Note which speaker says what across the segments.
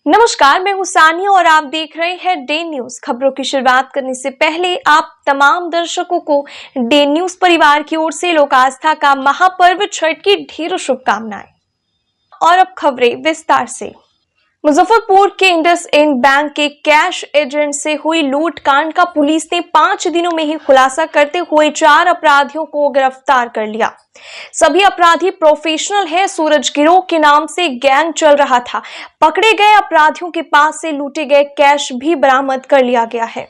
Speaker 1: नमस्कार, मैं हूं सानिया और आप देख रहे हैं डे न्यूज। खबरों की शुरुआत करने से पहले आप तमाम दर्शकों को डे न्यूज परिवार की ओर से लोक आस्था का महापर्व छठ की ढेरों शुभकामनाएं। और अब खबरें विस्तार से। मुजफ्फरपुर के इंडसइंड बैंक के कैश एजेंट से हुई लूट कांड का पुलिस ने 5 दिनों में ही खुलासा करते हुए 4 अपराधियों को गिरफ्तार कर लिया। सभी अपराधी प्रोफेशनल है। सूरज गिरोह के नाम से गैंग चल रहा था। पकड़े गए अपराधियों के पास से लूटे गए कैश भी बरामद कर लिया गया है।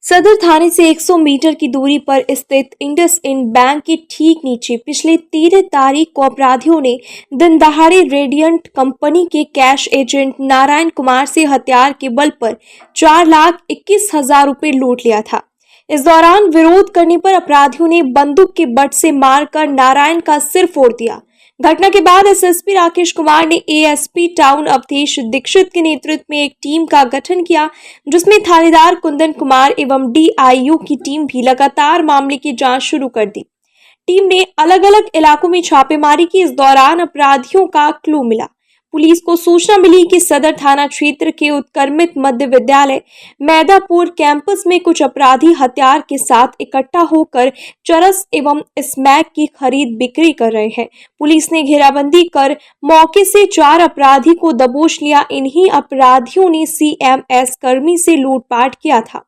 Speaker 1: सदर थाने से 100 मीटर की दूरी पर स्थित इंडसइंड बैंक के ठीक नीचे पिछले 13 तारीख को अपराधियों ने दिन दहाड़े रेडियंट कंपनी के कैश एजेंट नारायण कुमार से हथियार के बल पर 4,21,000 रुपए लूट लिया था। इस दौरान विरोध करने पर अपराधियों ने बंदूक के बट से मारकर नारायण का सिर फोड़ दिया। घटना के बाद एसएसपी राकेश कुमार ने एएसपी टाउन अवधेश दीक्षित के नेतृत्व में एक टीम का गठन किया, जिसमें थानेदार कुंदन कुमार एवं डीआईयू की टीम भी लगातार मामले की जांच शुरू कर दी। टीम ने अलग अलग इलाकों में छापेमारी की। इस दौरान अपराधियों का क्लू मिला। पुलिस को सूचना मिली कि सदर थाना क्षेत्र के उत्क्रमित मध्य विद्यालय मैदापुर कैंपस में कुछ अपराधी हथियार के साथ इकट्ठा होकर चरस एवं स्मैक की खरीद बिक्री कर रहे हैं। पुलिस ने घेराबंदी कर मौके से 4 अपराधी को दबोच लिया। इन्हीं अपराधियों ने सीएमएस कर्मी से लूटपाट किया था।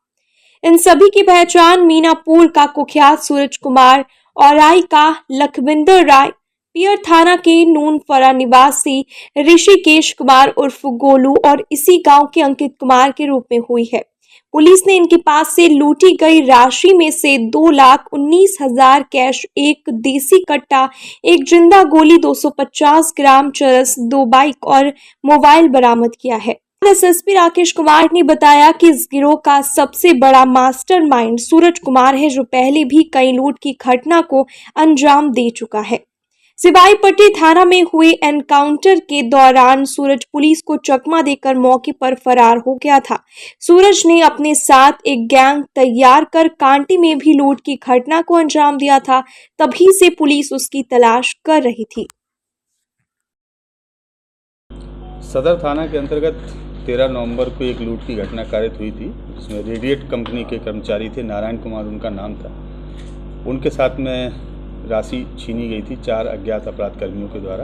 Speaker 1: इन सभी की पहचान मीनापुर का कुख्यात सूरज कुमार, औराई का लखविंदर राय, पियर थाना के नूनफरा निवासी ऋषिकेश कुमार उर्फ गोलू और इसी गांव के अंकित कुमार के रूप में हुई है। पुलिस ने इनके पास से लूटी गई राशि में से 2,19,000 कैश, एक देसी कट्टा, एक जिंदा गोली, 250 ग्राम चरस, 2 बाइक और मोबाइल बरामद किया है। एसएसपी राकेश कुमार ने बताया कि इस गिरोह का सबसे बड़ा मास्टरमाइंड सूरज कुमार है, जो पहले भी कई लूट की घटना को अंजाम दे चुका है। सिवाईपट्टी थाना में हुए एनकाउंटर के दौरान सूरज पुलिस को चकमा देकर मौके पर फरार हो गया था। सूरज ने अपने साथ एक गैंग तैयार कर कांटी में भी लूट की घटना को अंजाम दिया था। तभी से पुलिस उसकी तलाश कर रही थी।
Speaker 2: सदर थाना के अंतर्गत 13 नवंबर को एक लूट की घटना कारित हुई थी, जिसमें रेडिएट कंपनी के कर्मचारी थे, नारायण कुमार उनका नाम था। उनके साथ में राशि छीनी गई थी 4 अज्ञात अपराध कर्मियों के द्वारा।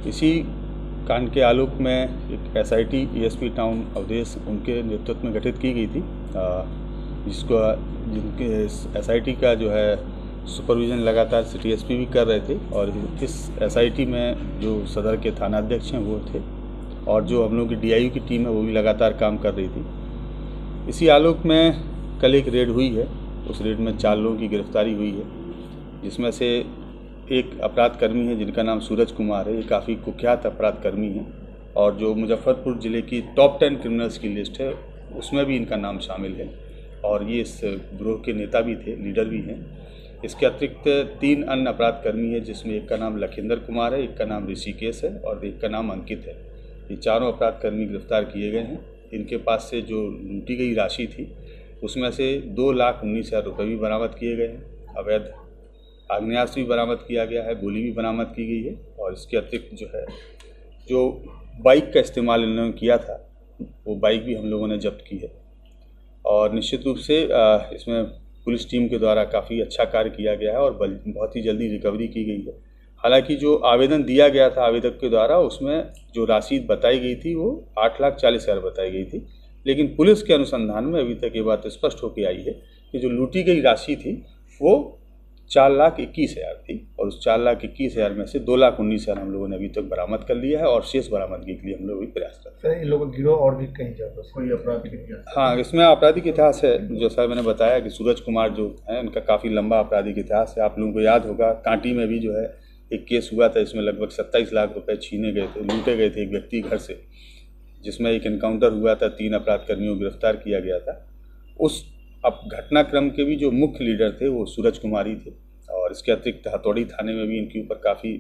Speaker 2: इसी कांड के आलोक में एक एसआईटी एएसपी टाउन अवधेश उनके नेतृत्व में गठित की गई थी, जिनके एसआईटी का जो है सुपरविजन लगातार सिटी एसपी भी कर रहे थे। और इस एसआईटी में जो सदर के थानाध्यक्ष हैं वो थे, और जो हम लोगों की डीआईयू की टीम है वो भी लगातार काम कर रही थी। इसी आलोक में कल एक रेड हुई है। उस रेड में 4 लोगों की गिरफ्तारी हुई है, जिसमें से एक अपराध कर्मी है जिनका नाम सूरज कुमार है। ये काफ़ी कुख्यात अपराध कर्मी है और जो मुजफ्फरपुर ज़िले की टॉप 10 क्रिमिनल्स की लिस्ट है उसमें भी इनका नाम शामिल है, और ये इस गिरोह के नेता भी थे, लीडर भी हैं। इसके अतिरिक्त 3 अन्य अपराध कर्मी है, जिसमें एक का नाम लखिंदर कुमार है, एक का नाम ऋषिकेश है और एक का नाम अंकित है। ये चारों अपराध कर्मी गिरफ्तार किए गए हैं। इनके पास से जो लूटी गई राशि थी उसमें से 2,19,000 रुपये भी बरामद किए गए हैं। अवैध आग्नेयास्त्र भी बरामद किया गया है, गोली भी बरामद की गई है, और इसके अतिरिक्त जो बाइक का इस्तेमाल इन लोगों ने किया था वो बाइक भी हम लोगों ने जब्त की है। और निश्चित रूप से इसमें पुलिस टीम के द्वारा काफ़ी अच्छा कार्य किया गया है और बहुत ही जल्दी रिकवरी की गई है। हालांकि जो आवेदन दिया गया था आवेदक के द्वारा, उसमें जो राशि बताई गई थी वो 8,40,000 बताई गई थी, लेकिन पुलिस के अनुसंधान में अभी तक ये बात स्पष्ट होकर आई है कि जो लूटी गई राशि थी वो 4,21,000 थी, और उस 4,21,000 में से 2,19,000 हम लोगों ने अभी तक बरामद कर लिया है, और शेष बरामदगी के लिए हम लोग भी प्रयास करते हैं।
Speaker 3: इन लोगों का गिरोह और भी कहीं जाता है, कोई आपराधिक इतिहास?
Speaker 2: हाँ, इसमें आपराधिक इतिहास है। जैसा मैंने बताया कि सूरज कुमार जो है इनका काफ़ी लंबा आपराधिक इतिहास है। आप लोगों को याद होगा कांटी में भी जो है एक केस हुआ था, इसमें लगभग 27 लाख रुपए छीने गए थे, लूटे गए थे एक व्यक्ति घर से, जिसमें एक एनकाउंटर हुआ था, 3 अपराध कर्मियों को गिरफ्तार किया गया था। उस अब घटनाक्रम के भी जो मुख्य लीडर थे वो सूरज कुमार ही थे। और इसके अतिरिक्त हथौड़ी थाने में भी इनके ऊपर काफ़ी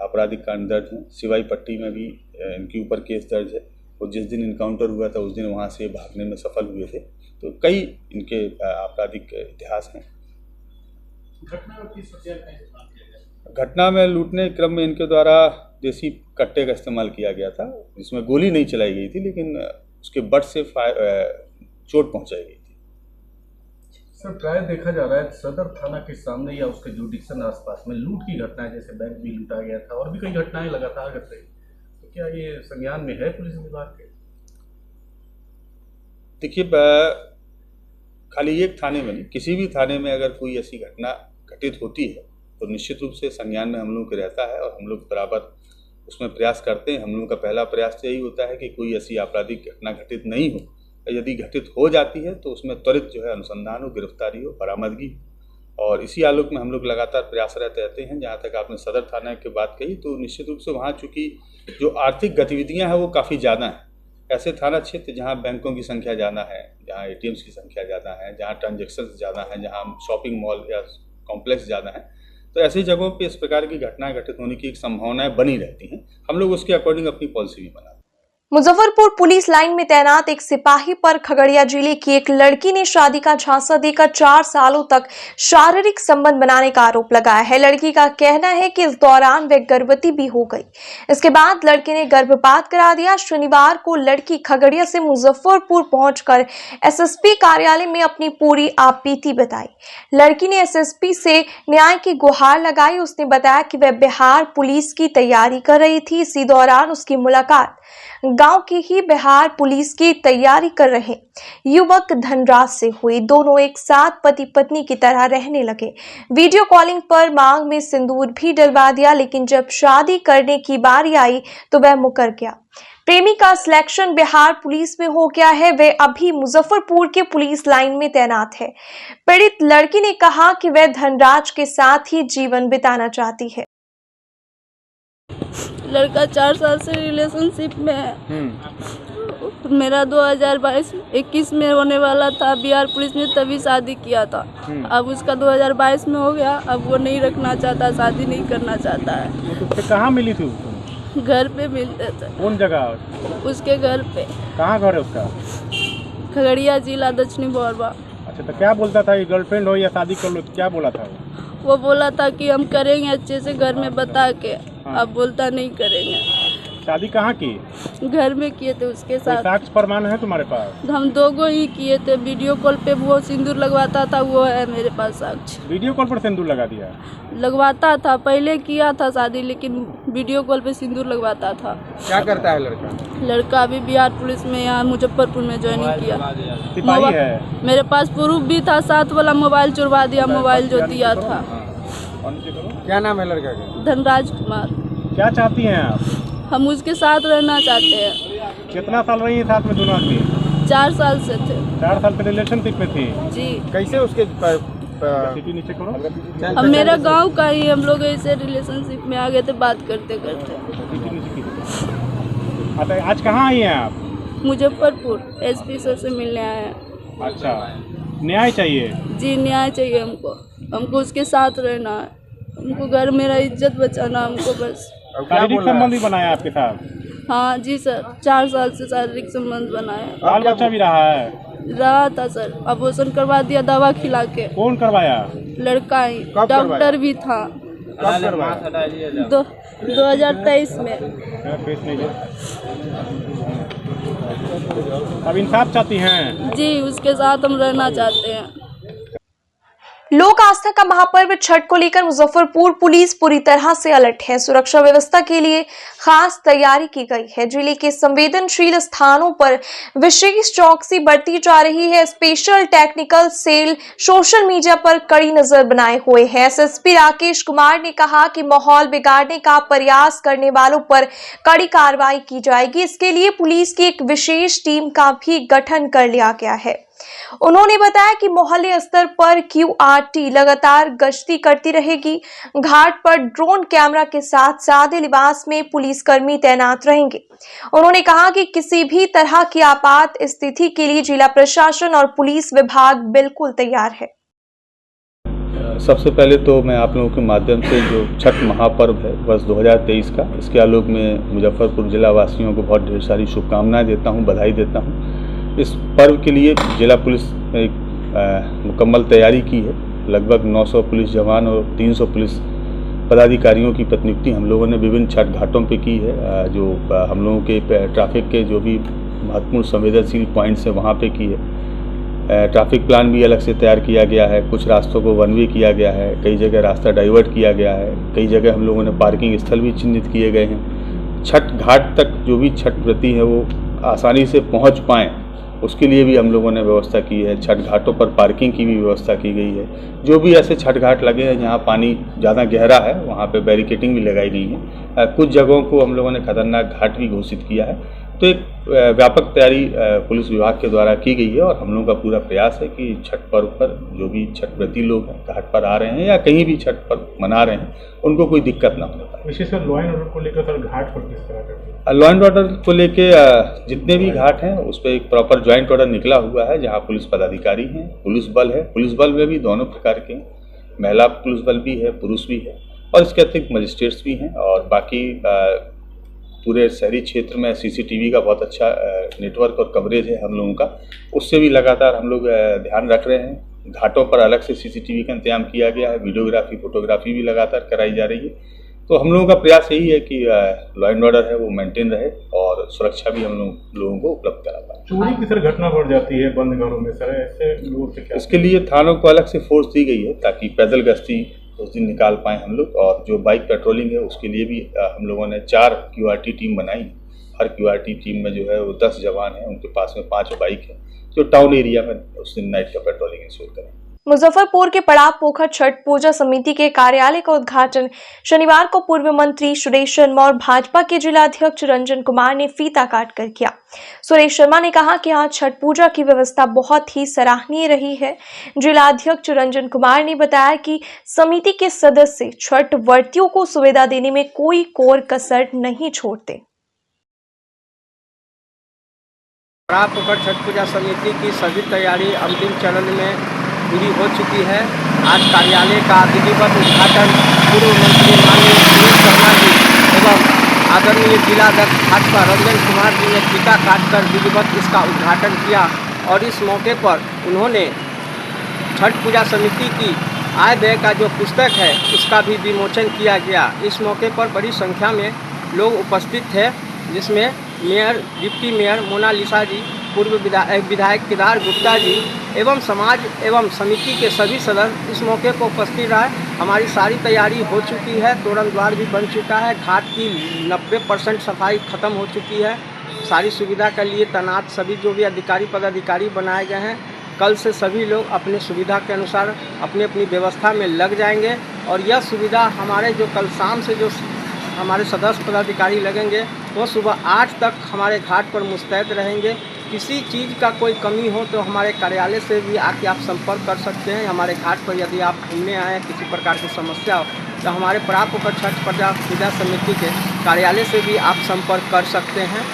Speaker 2: आपराधिक कांड दर्ज हैं। सिवाईपट्टी में भी इनके ऊपर केस दर्ज है, और जिस दिन इनकाउंटर हुआ था उस दिन वहाँ से भागने में सफल हुए थे। तो कई इनके आपराधिक इतिहास हैं। घटना में लूटने क्रम में इनके द्वारा देसी कट्टे का इस्तेमाल किया गया था, जिसमें गोली नहीं चलाई गई थी, लेकिन उसके बट से चोट पहुंचाई गई थी।
Speaker 3: सर, प्राय देखा जा रहा है सदर थाना के सामने या उसके जुडिक्शन आसपास में लूट की घटनाएं, जैसे बैंक भी लूटा गया था और भी कई घटनाएं लगातार घट रही, तो क्या ये संज्ञान में है पुलिस विभाग के?
Speaker 2: देखिए, खाली एक थाने में नहीं, किसी भी थाने में अगर कोई ऐसी घटना घटित होती है तो निश्चित रूप से संज्ञान में हम लोग के रहता है और हम लोग बराबर उसमें प्रयास करते हैं। हम लोगों का पहला प्रयास यही होता है कि कोई ऐसी आपराधिक घटना घटित नहीं हो, यदि घटित हो जाती है तो उसमें त्वरित जो है अनुसंधान हो, गिरफ्तारी हो, बरामदगी हो, और इसी आलोक में हम लोग लगातार प्रयासरत रहते हैं। जहाँ तक आपने सदर थाना की बात कही, तो निश्चित रूप से वहाँ चूँकि जो आर्थिक गतिविधियाँ हैं वो काफ़ी ज़्यादा हैं। ऐसे थाना क्षेत्र जहाँ बैंकों की संख्या ज़्यादा है, जहाँ ATMs की संख्या ज़्यादा है, जहाँ ट्रांजेक्शन ज़्यादा है, जहाँ शॉपिंग मॉल या कॉम्प्लेक्स ज़्यादा है, तो ऐसी जगहों पे इस प्रकार की घटनाएं घटित होने की एक संभावनाएं बनी रहती हैं। हम लोग उसके अकॉर्डिंग अपनी पॉलिसी भी बनाते हैं।
Speaker 1: मुजफ्फरपुर पुलिस लाइन में तैनात एक सिपाही पर खगड़िया जिले की एक लड़की ने शादी का झांसा देकर 4 सालों तक शारीरिक संबंध बनाने का आरोप लगाया है। लड़की का कहना है कि इस दौरान वह गर्भवती भी हो गई। इसके बाद लड़के ने गर्भपात करा दिया। शनिवार को लड़की खगड़िया से मुजफ्फरपुर पहुंचकर SSP कार्यालय में अपनी पूरी आपबीती बताई। लड़की ने SSP से न्याय की गुहार लगाई। उसने बताया कि वह बिहार पुलिस की तैयारी कर रही थी। इसी दौरान उसकी मुलाकात गांव की ही बिहार पुलिस की तैयारी कर रहे युवक धनराज से हुई। दोनों एक साथ पति पत्नी की तरह रहने लगे। वीडियो कॉलिंग पर मांग में सिंदूर भी डलवा दिया, लेकिन जब शादी करने की बारी आई तो वह मुकर गया। प्रेमी का सिलेक्शन बिहार पुलिस में हो गया है। वह अभी मुजफ्फरपुर के पुलिस लाइन में तैनात है। पीड़ित लड़की ने कहा कि वह धनराज के साथ ही जीवन बिताना चाहती है।
Speaker 4: लड़का 4 साल से रिलेशनशिप में है। मेरा 2021 में होने वाला था बिहार पुलिस में, तभी शादी किया था। अब उसका 2022 में हो गया। अब वो नहीं रखना चाहता, शादी नहीं करना चाहता है।
Speaker 5: तो कहाँ मिली थी?
Speaker 4: घर पे मिलते थे।
Speaker 5: कौन जगह?
Speaker 4: उसके घर पे।
Speaker 5: कहाँ घर है उसका?
Speaker 4: खगड़िया जिला दक्षिणी बोरबा।
Speaker 5: अच्छा, तो क्या बोलता था? गर्लफ्रेंड हो या शादी कर लो, तो क्या बोला था
Speaker 4: वो बोला था कि हम करेंगे अच्छे से घर में बता के। अब बोलता नहीं करेंगे।
Speaker 5: शादी कहाँ की?
Speaker 4: घर में किए थे उसके साथ।
Speaker 5: साक्ष्य प्रमाण है तुम्हारे पास?
Speaker 4: हम 2 ही किए थे। वीडियो कॉल पे वो सिंदूर लगवाता था, वो है मेरे पास साक्ष्य।
Speaker 5: वीडियो कॉल पर सिंदूर लगा दिया?
Speaker 4: लगवाता था, पहले किया था शादी, लेकिन वीडियो कॉल पे सिंदूर लगवाता था।
Speaker 5: क्या करता है लड़का?
Speaker 4: लड़का अभी बिहार पुलिस में यहाँ मुजफ्फरपुर में ज्वाइनिंग किया।
Speaker 5: सिपाही है?
Speaker 4: मेरे पास प्रूफ भी था, साथ वाला मोबाइल चुरवा दिया, मोबाइल जो दिया था।
Speaker 5: क्या नाम है लड़का का?
Speaker 4: धनराज कुमार।
Speaker 5: क्या चाहती हैं आप?
Speaker 4: हम उसके साथ रहना चाहते हैं।
Speaker 5: कितना साल रही है साथ में दोनों आदमी?
Speaker 4: 4 साल से थे।
Speaker 5: 4 साल के रिलेशनशिप में थी
Speaker 4: जी।
Speaker 5: कैसे उसके नीचे करो?
Speaker 4: अब मेरा गांव का ही, हम लोग ऐसे रिलेशनशिप में आ गए थे बात करते करते।
Speaker 5: अच्छा, आज कहाँ आई हैं आप?
Speaker 4: मुजफ्फरपुर SP सर से मिलने आए हैं।
Speaker 5: अच्छा, न्याय चाहिए?
Speaker 4: जी, न्याय चाहिए हमको। हमको उसके साथ रहना है। हमको घर मेरा इज्जत बचाना हमको बस।
Speaker 5: शारीरिक संबंध भी बनाया आपके साथ?
Speaker 4: हाँ जी सर, 4 साल से शारीरिक संबंध बनाया।
Speaker 5: बाल बच्चा भी रहा है?
Speaker 4: रहा था सर, अबॉर्शन करवा दिया दवा खिला के।
Speaker 5: कौन करवाया?
Speaker 4: लड़का ही, डॉक्टर भी था। 2023 में।
Speaker 5: अब इंसाफ चाहती हैं?
Speaker 4: जी, उसके साथ हम रहना चाहते हैं।
Speaker 1: लोक आस्था का महापर्व छठ को लेकर मुजफ्फरपुर पुलिस पूरी तरह से अलर्ट है। सुरक्षा व्यवस्था के लिए खास तैयारी की गई है। जिले के संवेदनशील स्थानों पर विशेष चौकसी बरती जा रही है। Special technical cell social media पर कड़ी नजर बनाए हुए है। SSP राकेश कुमार ने कहा कि माहौल बिगाड़ने का प्रयास करने वालों पर कड़ी कार्रवाई की जाएगी। इसके लिए पुलिस की एक विशेष टीम का भी गठन कर लिया गया है। उन्होंने बताया कि मोहल्ले स्तर पर QRT लगातार गश्ती करती रहेगी। घाट पर ड्रोन कैमरा के साथ सादे लिबास में पुलिसकर्मी तैनात रहेंगे। उन्होंने कहा कि किसी भी तरह की आपात स्थिति के लिए जिला प्रशासन और पुलिस विभाग बिल्कुल तैयार है।
Speaker 2: सबसे पहले तो मैं आप लोगों के माध्यम से जो छठ महापर्व है वर्ष 2023 का, इसके आलोक में मुजफ्फरपुर जिला वासियों को बहुत ढेर सारी शुभकामनाएं देता हूं, बधाई देता हूं। इस पर्व के लिए जिला पुलिस ने एक मुकम्मल तैयारी की है। लगभग 900 पुलिस जवान और 300 पुलिस पदाधिकारियों की प्रतिनियुक्ति हम लोगों ने विभिन्न छठ घाटों पे की है। जो हम लोगों के ट्रैफिक के जो भी महत्वपूर्ण संवेदनशील पॉइंट्स हैं वहाँ पे की है। ट्रैफिक प्लान भी अलग से तैयार किया गया है। कुछ रास्तों को वन वे किया गया है, कई जगह रास्ता डाइवर्ट किया गया है, कई जगह हम लोगों ने पार्किंग स्थल भी चिन्हित किए गए हैं। छठ घाट तक जो भी छठ व्रती हैं वो आसानी से पहुँच पाएँ उसके लिए भी हम लोगों ने व्यवस्था की है। छठ घाटों पर पार्किंग की भी व्यवस्था की गई है। जो भी ऐसे छठ घाट लगे हैं जहाँ पानी ज़्यादा गहरा है वहाँ पे बैरिकेटिंग भी लगाई गई है। कुछ जगहों को हम लोगों ने खतरनाक घाट भी घोषित किया है। तो एक व्यापक तैयारी पुलिस विभाग के द्वारा की गई है और हम लोगों का पूरा प्रयास है कि छठ पर्व पर जो भी छठ व्रती लोग घाट पर आ रहे हैं या कहीं भी छठ पर्व मना रहे हैं उनको कोई दिक्कत ना हो पाए।
Speaker 5: विशेषकर लॉ एंड ऑर्डर को लेकर सर घाट पर किस तरह का?
Speaker 2: लॉ एंड ऑर्डर को लेके जितने भी घाट हैं उस पर एक प्रॉपर ज्वाइंट ऑर्डर निकला हुआ है जहां पुलिस पदाधिकारी हैं, पुलिस बल है। पुलिस बल में भी दोनों प्रकार के महिला पुलिस बल भी है, पुरुष भी है और इसके अतिरिक्त मजिस्ट्रेट्स भी हैं। और बाकी पूरे शहरी क्षेत्र में सीसीटीवी का बहुत अच्छा नेटवर्क और कवरेज है हम लोगों का। उससे भी लगातार हम लोग ध्यान रख रहे हैं। घाटों पर अलग से सीसीटीवी का इंतजाम किया गया है। वीडियोग्राफी, फोटोग्राफी भी लगातार कराई जा रही है। तो हम लोगों का प्रयास यही है कि लॉ एंड ऑर्डर है वो मेंटेन रहे और सुरक्षा भी हम लोगों को उपलब्ध करा पाए।
Speaker 5: चोरी की सर घटना बढ़ जाती है बंद घरों में सर, ऐसे लोगों से क्या?
Speaker 2: इसके लिए थानों को अलग से फोर्स दी गई है ताकि पैदल गश्ती उस दिन निकाल पाएँ हम लोग। और जो बाइक पेट्रोलिंग है उसके लिए भी हम लोगों ने 4 QRT टीम बनाई। हर QRT टीम में जो है वो 10 जवान हैं, उनके पास में 5 बाइक है जो टाउन एरिया में उस दिन नाइट का पेट्रोलिंग इंश्योर करें।
Speaker 1: मुजफ्फरपुर के पड़ाव पोखर छठ पूजा समिति के कार्यालय का उद्घाटन शनिवार को पूर्व मंत्री सुरेश शर्मा और भाजपा के जिलाध्यक्ष रंजन कुमार ने फीता काट कर किया। सुरेश शर्मा ने कहा कि यहाँ छठ पूजा की व्यवस्था बहुत ही सराहनीय रही है। जिलाध्यक्ष रंजन कुमार ने बताया कि समिति के सदस्य छठ व्रतियों को सुविधा देने में कोई कोर कसर नहीं छोड़ते।
Speaker 6: पड़ाव पोखर छठ पूजा समिति की सभी तैयारी अंतिम चरण में पूरी हो चुकी है। आज कार्यालय का विधिवत उद्घाटन पूर्व मंत्री माननीय सुरेश शर्मा जी एवं आदरणीय जिलाध्यक्ष भाजपा रंजन कुमार जी ने फीता काटकर विधिवत इसका उद्घाटन किया। और इस मौके पर उन्होंने छठ पूजा समिति की आय व्यय का जो पुस्तक है उसका भी विमोचन किया गया। इस मौके पर बड़ी संख्या में लोग उपस्थित थे, जिसमें मेयर, डिप्टी मेयर मोनालिसा जी, पूर्व विधायक केदार गुप्ता जी एवं समाज एवं समिति के सभी सदस्य इस मौके पर उपस्थित रहे। हमारी सारी तैयारी हो चुकी है, तोरण द्वार भी बन चुका है, घाट की 90% सफाई खत्म हो चुकी है। सारी सुविधा के लिए तैनात सभी जो भी अधिकारी पदाधिकारी बनाए गए हैं। कल से सभी लोग अपनी सुविधा के अनुसार अपनी अपनी व्यवस्था में लग जाएंगे और यह सुविधा हमारे जो कल शाम से जो हमारे सदस्य पदाधिकारी लगेंगे वो सुबह 8 तक हमारे घाट पर मुस्तैद रहेंगे। किसी चीज़ का कोई कमी हो तो हमारे कार्यालय से भी आके आप संपर्क कर सकते हैं। हमारे घाट पर यदि आप घूमने आए किसी प्रकार की समस्या हो तो हमारे पड़ाव पोखर छठ पूजा समिति के कार्यालय से भी आप संपर्क कर सकते हैं।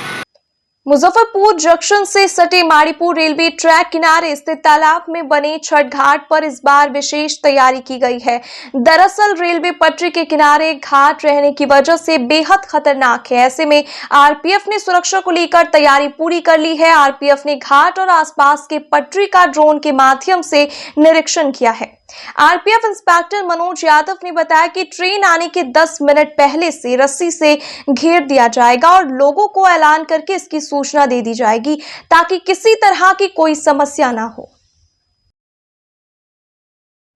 Speaker 1: मुजफ्फरपुर जंक्शन से सटे माड़ीपुर रेलवे ट्रैक किनारे स्थित तालाब में बने छठ घाट पर इस बार विशेष तैयारी की गई है। दरअसल रेलवे पटरी के किनारे घाट रहने की वजह से बेहद खतरनाक है। ऐसे में आरपीएफ ने सुरक्षा को लेकर तैयारी पूरी कर ली है। आरपीएफ ने घाट और आसपास के पटरी का ड्रोन के माध्यम से निरीक्षण किया है। आरपीएफ इंस्पेक्टर मनोज यादव ने बताया कि ट्रेन आने के 10 मिनट पहले से रस्सी से घेर दिया जाएगा और लोगों को ऐलान करके इसकी सूचना दे दी जाएगी ताकि किसी तरह की कोई समस्या ना हो।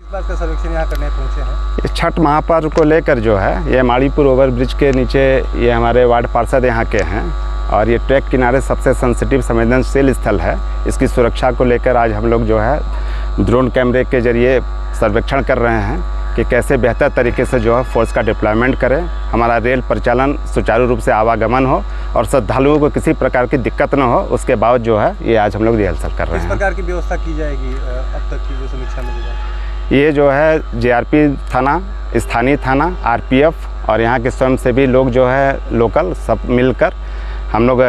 Speaker 7: इस बात का सर्वेक्षण यहाँ करने पहुँचे हैं। छठ महापर्व को लेकर जो है ये माड़ीपुर ओवरब्रिज के नीचे ये हमारे वार्ड पार्षद यहाँ के हैं और ये ट्रैक किनारे सबसे सेंसिटिव संवेदनशील स्थल है। इसकी सुरक्षा को लेकर आज हम लोग जो है ड्रोन कैमरे के जरिए सर्वेक्षण कर रहे हैं कि कैसे बेहतर तरीके से जो है फोर्स का डिप्लॉयमेंट करें, हमारा रेल परिचालन सुचारू रूप से आवागमन हो और श्रद्धालुओं को किसी प्रकार की दिक्कत न हो। उसके बाद जो है ये आज हम लोग रिहर्सल कर रहे हैं।
Speaker 8: किस प्रकार की व्यवस्था की जाएगी अब तक की जो समीक्षा में?
Speaker 7: ये जो है जेआरपी थाना, स्थानीय थाना, आरपीएफ और यहाँ के स्वयंसेवी लोग जो है लोकल सब मिलकर हम लोग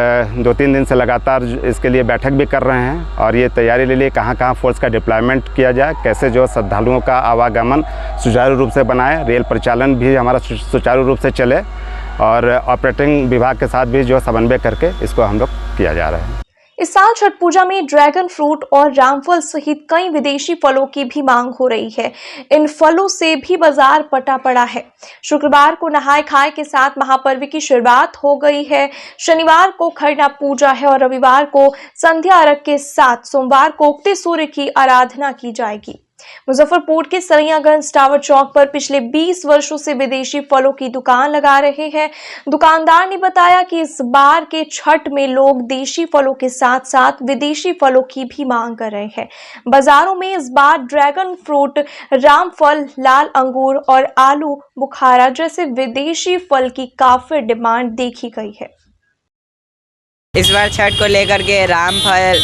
Speaker 7: 2-3 दिन से लगातार इसके लिए बैठक भी कर रहे हैं और ये तैयारी ले लिए कहाँ कहाँ फोर्स का डिप्लॉयमेंट किया जाए, कैसे जो श्रद्धालुओं का आवागमन सुचारू रूप से बनाए, रेल परिचालन भी हमारा सुचारू रूप से चले और ऑपरेटिंग विभाग के साथ भी जो समन्वय करके इसको हम लोग किया जा रहा है।
Speaker 1: इस साल छठ पूजा में ड्रैगन फ्रूट और रामफल सहित कई विदेशी फलों की भी मांग हो रही है। इन फलों से भी बाजार पटा पड़ा है। शुक्रवार को नहाय खाए के साथ महापर्व की शुरुआत हो गई है। शनिवार को खरना पूजा है और रविवार को संध्या अर्घ के साथ सोमवार को उगते सूर्य की आराधना की जाएगी। मुजफ्फरपुर के सरैयागंज टावर चौक पर पिछले 20 वर्षों से विदेशी फलों की दुकान लगा रहे हैं। दुकानदार ने बताया कि इस बार के छठ में लोग देशी फलों के साथ साथ विदेशी फलों की भी मांग कर रहे हैं। बाजारों में इस बार ड्रैगन फ्रूट, रामफल, लाल अंगूर और आलू बुखारा जैसे विदेशी फल की काफी डिमांड देखी गई है।
Speaker 9: इस बार छठ को लेकर के रामफल,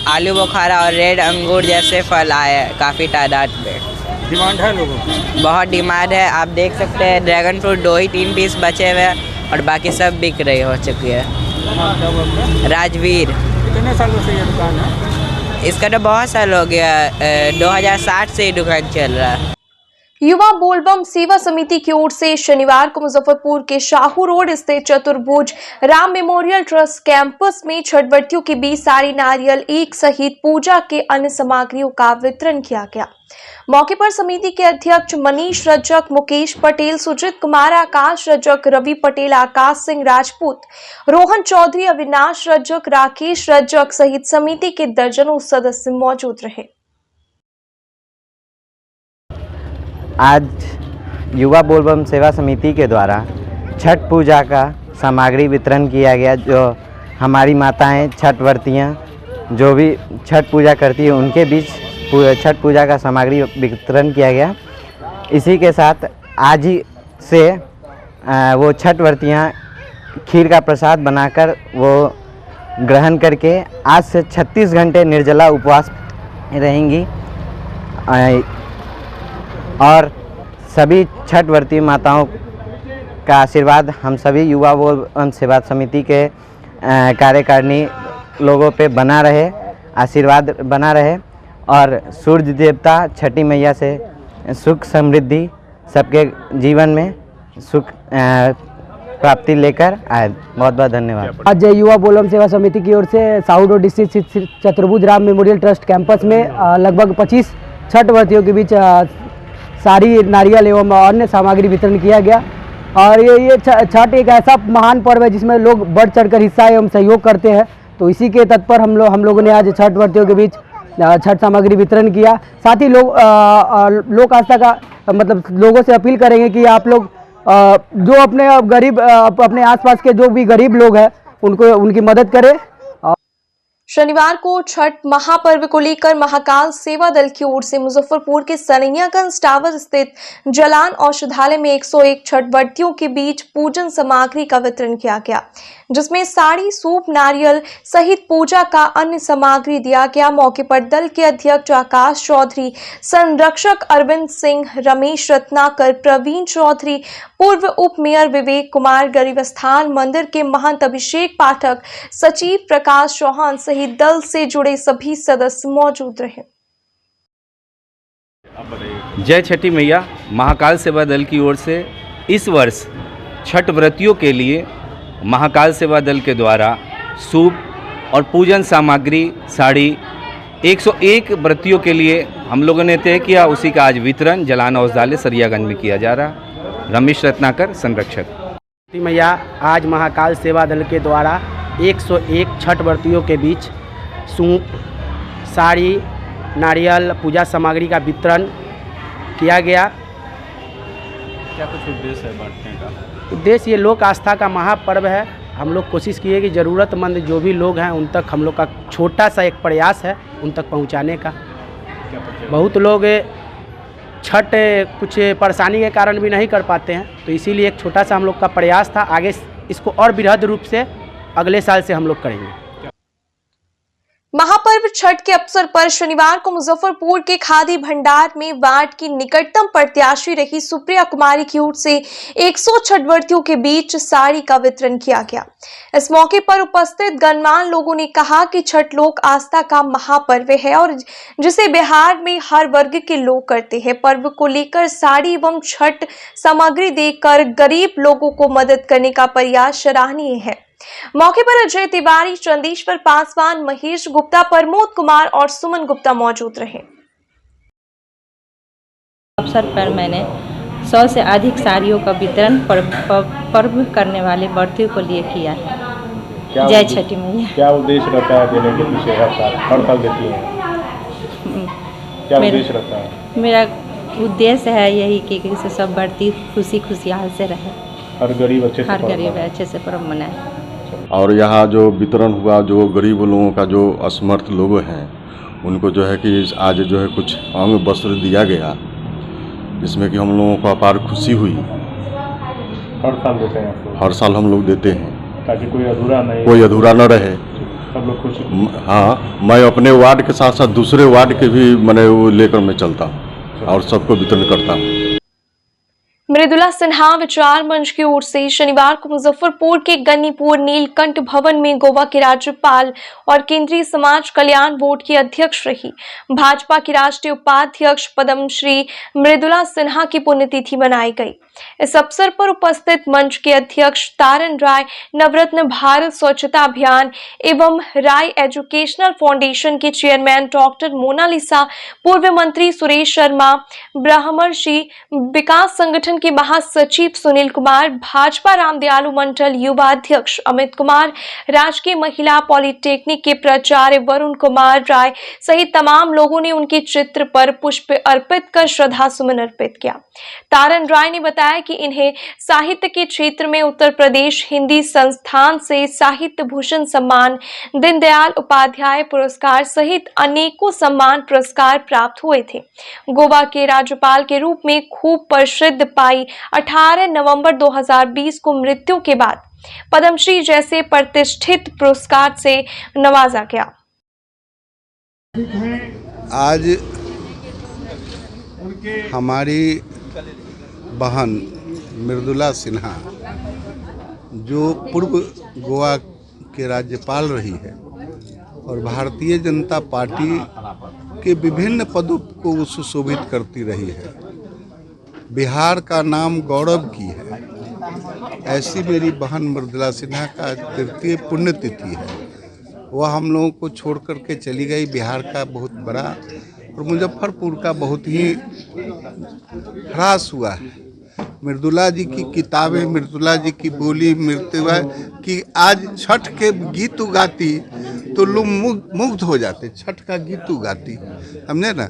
Speaker 9: आलू बुखारा और रेड अंगूर जैसे फल आए हैं काफ़ी तादाद में।
Speaker 5: डिमांड है लोगों की?
Speaker 9: बहुत डिमांड है। आप देख सकते हैं ड्रैगन फ्रूट 2 ही 3 पीस बचे हुए हैं और बाकी सब बिक रही हो चुकी है। राजवीर।
Speaker 5: कितने सालों से ये दुकान है?
Speaker 9: इसका तो बहुत साल हो गया, 2007 से ये दुकान चल रहा है।
Speaker 1: युवा बोलबम सेवा समिति की ओर से शनिवार को मुजफ्फरपुर के शाहू रोड स्थित चतुर्भुज राम मेमोरियल ट्रस्ट कैंपस में छठव्रतियों के बीच साड़ी, नारियल, ईख सहित पूजा के अन्य सामग्रियों का वितरण किया गया। मौके पर समिति के अध्यक्ष मनीष रजक, मुकेश पटेल, सुजीत कुमार, आकाश रजक, रवि पटेल, आकाश सिंह राजपूत, रोहन चौधरी, अविनाश रजक, राकेश रजक सहित समिति के दर्जनों सदस्य मौजूद रहे।
Speaker 10: आज युवा बोलबम सेवा समिति के द्वारा छठ पूजा का सामग्री वितरण किया गया। जो हमारी माताएं छठ व्रतियाँ जो भी छठ पूजा करती है उनके बीच छठ पूजा का सामग्री वितरण किया गया। इसी के साथ आज ही से वो छठ व्रतियाँ खीर का प्रसाद बनाकर वो ग्रहण करके आज से 36 घंटे निर्जला उपवास रहेंगी और सभी छठ व्रती माताओं का आशीर्वाद हम सभी युवा बोलबम सेवा समिति के कार्यकारिणी लोगों पे बना रहे, आशीर्वाद बना रहे और सूर्य देवता छठी मैया से सुख समृद्धि सबके जीवन में सुख प्राप्ति लेकर आए। बहुत बहुत धन्यवाद।
Speaker 11: आज युवा बोलबम सेवा समिति की ओर से साहू रोड स्थित चतुर्भुज राम मेमोरियल ट्रस्ट कैंपस में लगभग 25 छठ व्रतियों के बीच साड़ी, नारियल एवं अन्य सामग्री वितरण किया गया। और ये छठ एक ऐसा महान पर्व है जिसमें लोग बढ़ चढ़कर हिस्सा एवं सहयोग करते हैं। तो इसी के तत्पर हम लोगों ने आज छठ व्रतियों के बीच छठ सामग्री वितरण किया। साथ ही लोक आस्था का मतलब लोगों से अपील करेंगे कि आप लोग जो अपने गरीब अपने आसपास के जो भी गरीब लोग हैं उनकी मदद करें।
Speaker 1: शनिवार को छठ महापर्व को लेकर महाकाल सेवा दल की ओर से मुजफ्फरपुर के सरैयागंज टावर स्थित जलान औषधालय में 101 छठ व्रतियों के बीच पूजन सामग्री का वितरण किया गया, जिसमें साड़ी, सूप, नारियल सहित पूजा का अन्य सामग्री दिया गया। मौके पर दल के अध्यक्ष आकाश चौधरी, संरक्षक अरविंद सिंह, रमेश रत्नाकर, प्रवीण चौधरी, पूर्व उप मेयर विवेक कुमार, गरीब स्थान मंदिर के महंत अभिषेक पाठक, सचिव प्रकाश चौहान सहित दल से जुड़े सभी सदस्य मौजूद रहे।
Speaker 12: जय छठी मैया। महाकाल सेवा दल की ओर से इस वर्ष छठ व्रतियों के लिए महाकाल सेवा दल के द्वारा सूप और पूजन सामग्री, साड़ी 101 व्रतियों के लिए हम लोगों ने तय किया। उसी का आज वितरण जलान औषधालय सरैयागंज में किया जा रहा। रमेश रत्नाकर, संरक्षक।
Speaker 11: छठी मैया, आज महाकाल सेवा दल के द्वारा 101 छठ व्रतियों के बीच सूप, साड़ी, नारियल, पूजा सामग्री का वितरण किया गया।
Speaker 2: क्या कुछ उद्देश्य है बांटने का?
Speaker 11: उद्देश्य ये लोक आस्था का महापर्व है। हम लोग कोशिश किए कि ज़रूरतमंद जो भी लोग हैं उन तक हम लोग का छोटा सा एक प्रयास है उन तक पहुंचाने का। बहुत लोग छठ कुछ परेशानी के कारण भी नहीं कर पाते हैं, तो इसीलिए एक छोटा सा हम लोग का प्रयास था। आगे इसको और बृहद रूप से अगले साल से हम लोग करेंगे।
Speaker 1: महापर्व छठ के अवसर पर शनिवार को मुजफ्फरपुर के खादी भंडार में वार्ड की निकटतम प्रत्याशी रही सुप्रिया कुमारी की ओर से 100 छठ व्रतियों के बीच साड़ी का वितरण किया गया। इस मौके पर उपस्थित गणमान्य लोगों ने कहा कि छठ लोक आस्था का महापर्व है और जिसे बिहार में हर वर्ग के लोग करते हैं। पर्व को लेकर साड़ी एवं छठ सामग्री देकर गरीब लोगों को मदद करने का प्रयास सराहनीय है। मौके पर अजय तिवारी, चंदेश्वर पासवान, महेश गुप्ता, प्रमोद कुमार और सुमन गुप्ता मौजूद रहे।
Speaker 13: अवसर पर मैंने 100 से अधिक साड़ियों का वितरण पर्व करने वाले व्रतियों को लिए किया है। जय छठी मैया।
Speaker 5: क्या उद्देश्य रहता है देने के पीछे? हर साल देती है, क्या उद्देश्य रहता है?
Speaker 13: मेरा उद्देश्य है यही कि सब व्रती खुशी खुशहाल से रहे,
Speaker 5: हर गरीब
Speaker 13: अच्छे से पर्व मनाए।
Speaker 14: और यहाँ जो वितरण हुआ, जो गरीब लोगों का, जो असमर्थ लोग हैं, उनको जो है कि आज जो है कुछ अंग वस्त्र दिया गया, जिसमें कि हम लोगों को अपार खुशी हुई।
Speaker 5: हर साल देते हैं आपको?
Speaker 14: हर साल हम लोग देते हैं,
Speaker 5: ताकि कोई अधूरा न रहे, सब लोग खुश।
Speaker 14: हाँ, मैं अपने वार्ड के साथ साथ दूसरे वार्ड के भी मैंने वो लेकर मैं चलता हूँ और सबको वितरण करता हूँ।
Speaker 1: मृदुला सिन्हा विचार मंच की ओर से शनिवार को मुजफ्फरपुर के गन्नीपुर नीलकंठ भवन में गोवा के राज्यपाल और केंद्रीय समाज कल्याण बोर्ड की अध्यक्ष रही भाजपा की राष्ट्रीय उपाध्यक्ष पद्मश्री मृदुला सिन्हा की पुण्यतिथि मनाई गई। इस अवसर पर उपस्थित मंच के अध्यक्ष तारन राय, नवरत्न भारत स्वच्छता अभियान एवं राय एजुकेशनल फाउंडेशन के चेयरमैन डॉक्टर मोनालिसा, पूर्व मंत्री सुरेश शर्मा, ब्रह्मर्षि विकास संगठन के महासचिव सुनील कुमार, भाजपा रामदयालु मंडल युवा अध्यक्ष अमित कुमार, राजकीय महिला पॉलिटेक्निक के प्राचार्य वरुण कुमार राय सहित तमाम लोगों ने उनके चित्र पर पुष्प अर्पित कर श्रद्धा सुमन अर्पित किया। तारन राय ने बताया कि इन्हें साहित्य के क्षेत्र में उत्तर प्रदेश हिंदी संस्थान से साहित्य भूषण सम्मान, दीनदयाल उपाध्याय पुरस्कार सहित अनेकों सम्मान पुरस्कार प्राप्त हुए थे। गोवा के राज्यपाल के रूप में खूब प्रसिद्ध पाई 18 नवंबर 2020 को मृत्यु के बाद पद्मश्री जैसे प्रतिष्ठित पुरस्कार से नवाजा गया।
Speaker 15: आज हमारी बहन मृदुला सिन्हा, जो पूर्व गोवा के राज्यपाल रही है और भारतीय जनता पार्टी के विभिन्न पदों को सुशोभित करती रही है, बिहार का नाम गौरव की है, ऐसी मेरी बहन मृदुला सिन्हा का तृतीय पुण्यतिथि है। वह हम लोगों को छोड़ करके चली गई। बिहार का बहुत बड़ा और मुजफ्फरपुर का बहुत ही ह्रास हुआ है। मृदुला जी की किताबें, मृदुला जी की बोली, मृदुला की आज छठ के गीत गाती तो लोग मुग्ध हो जाते। छठ का गीत गाती, हमने ना,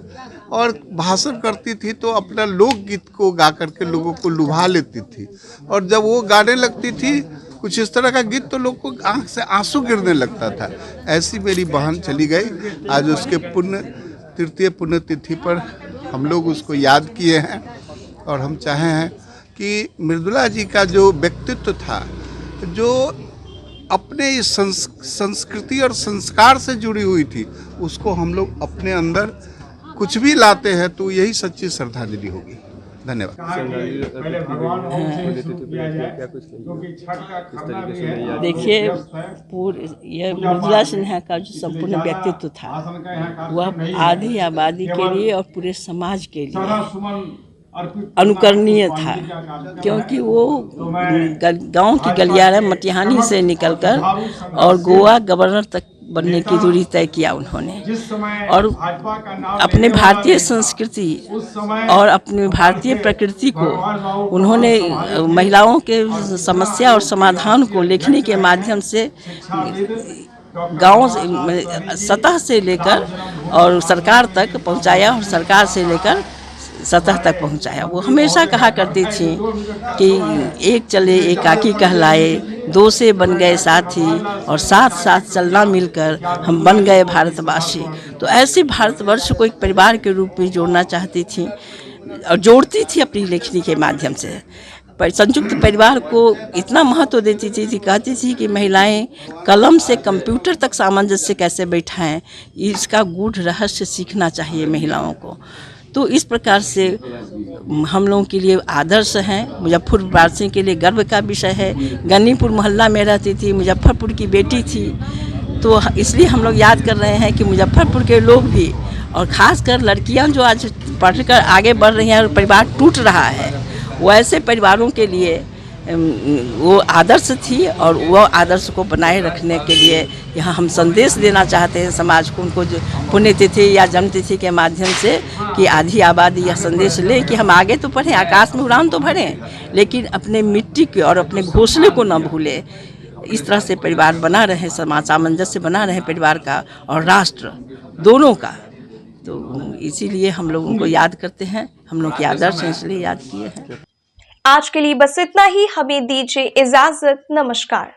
Speaker 15: और भाषण करती थी तो अपना लोकगीत को गा करके लोगों को लुभा लेती थी। और जब वो गाने लगती थी कुछ इस तरह का गीत तो लोग को आंख से आंसू गिरने लगता था। ऐसी मेरी बहन चली गई। आज उसके तृतीय पुण्यतिथि पर हम लोग उसको याद किए हैं और हम चाहे हैं कि मृदुला जी का जो व्यक्तित्व था, जो अपने इस संस्कृति और संस्कार से जुड़ी हुई थी, उसको हम लोग अपने अंदर कुछ भी लाते हैं तो यही सच्ची श्रद्धांजलि होगी। धन्यवाद।
Speaker 16: देखिए, यह मृदुला सिन्हा का जो संपूर्ण व्यक्तित्व था, वह आधी आबादी के लिए और पूरे समाज के लिए अनुकरणीय था, क्योंकि वो गांव की गलियारा मटिहानी से निकलकर और गोवा गवर्नर तक बनने की दूरी तय किया उन्होंने, और अपने भारतीय संस्कृति और अपने भारतीय प्रकृति को उन्होंने महिलाओं के समस्या और समाधान को लिखने के माध्यम से गांव सतह से लेकर और सरकार तक पहुंचाया और सरकार से लेकर सतह तक पहुंचाया। वो हमेशा कहा करती थी कि एक चले एकाकी कहलाए, दो से बन गए साथी और साथ साथ चलना मिलकर हम बन गए भारतवासी। तो ऐसे भारतवर्ष को एक परिवार के रूप में जोड़ना चाहती थी और जोड़ती थी अपनी लेखनी के माध्यम से। संयुक्त परिवार को इतना महत्व देती थी, कहती थी कि महिलाएं कलम से कंप्यूटर तक सामंजस्य कैसे बैठाएं, इसका गूढ़ रहस्य सीखना चाहिए महिलाओं को। तो इस प्रकार से हम लोगों के लिए आदर्श हैं। मुजफ्फरपुर वासियों के लिए गर्व का विषय है। गन्नीपुर मोहल्ला में रहती थी, मुजफ्फरपुर की बेटी थी, तो इसलिए हम लोग याद कर रहे हैं कि मुजफ्फरपुर के लोग भी, और ख़ासकर लड़कियां जो आज पढ़कर आगे बढ़ रही हैं और परिवार टूट रहा है, वो ऐसे परिवारों के लिए वो आदर्श थी और वो आदर्श को बनाए रखने के लिए यहाँ हम संदेश देना चाहते हैं समाज को। उनको जो पुण्यतिथि या जन्मतिथि के माध्यम से कि आधी आबादी यह संदेश ले कि हम आगे तो पढ़ें, आकाश में उड़ान तो भरें, लेकिन अपने मिट्टी के और अपने घोंसले को न भूलें। इस तरह से परिवार बना रहे, समाज सामंजस्य बना रहे परिवार का और राष्ट्र दोनों का। तो इसीलिए हम लोग उनको याद करते हैं, हम लोग के आदर्श हैं इसलिए याद किए हैं।
Speaker 1: आज के लिए बस इतना ही, हमें दीजिए इजाजत, नमस्कार।